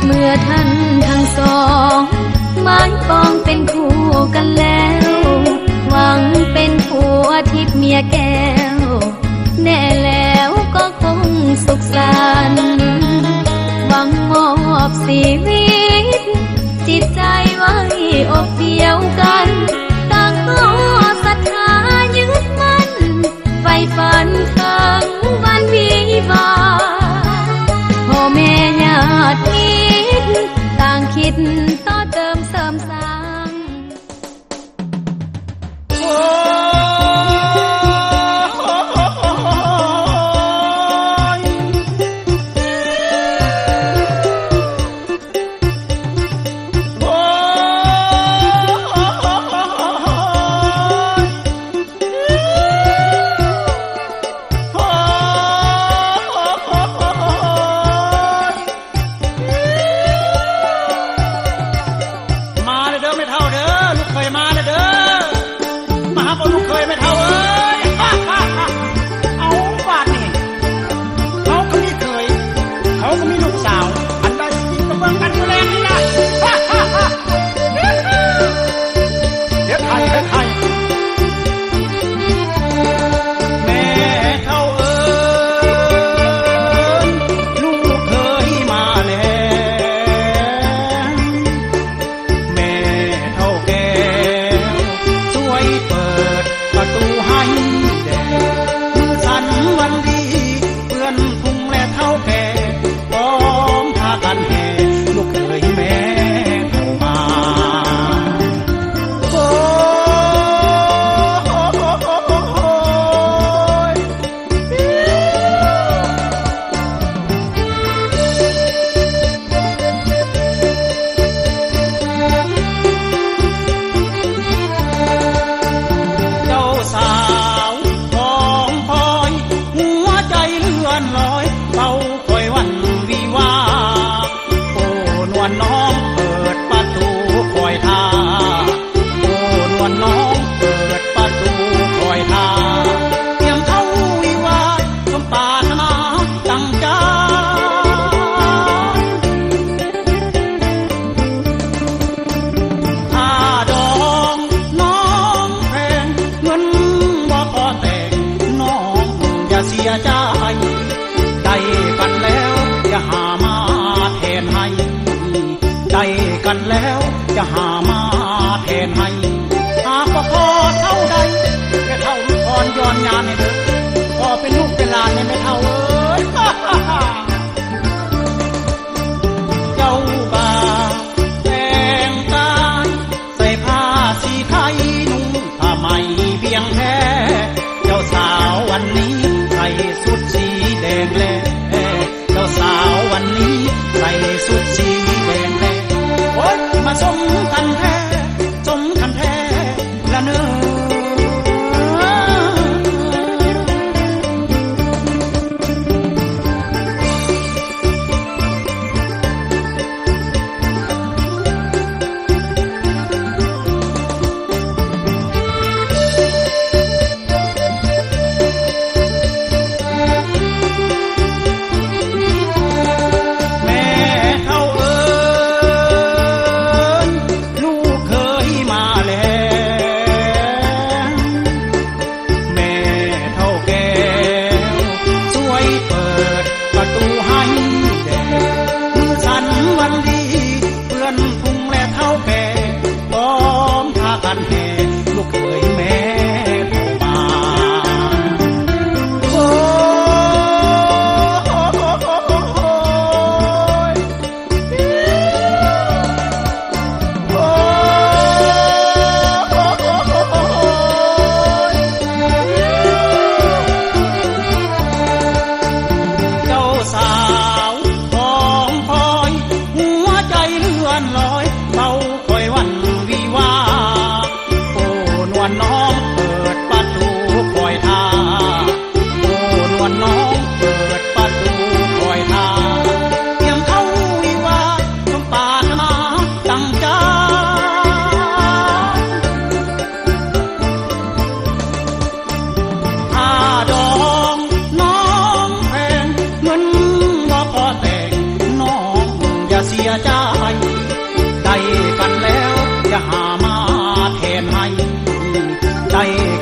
เมื่อท่านทั้งสองหมายปองเป็นคู่กันแล้วหวังเป็นผัวทิพย์เมียแก้วแน่แล้วก็คงสุขสันต์หวังมอบชีวิตจิตใจไว้อบเดียวกันต่างก็ศรัทธายึดมั่นไฟฝันถึงวันวิวาพ่อแม่ญาติมิตรต่างคิดต่อเติมเสริมสร้าง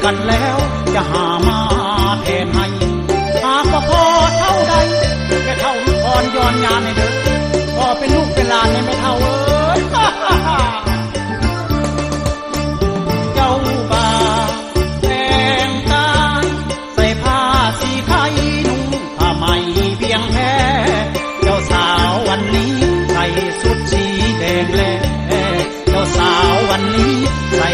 กันแล้วจะหามาแทนให้หากว่าพ่อเท่าใดแค่เท่าลูกอ่อนย้อนงานให้เด้อพ่อเป็นลูกเป็นหลานให้ไม่เท่าเอ้ย เจ้าบ่าวแต่งกายใส่ผ้าสีไทยนุ่งผ้าไหมเพียงแค่เจ้าสาววันนี้ใส่สุดสีแดงแลเจ้าสาววันนี้ใส่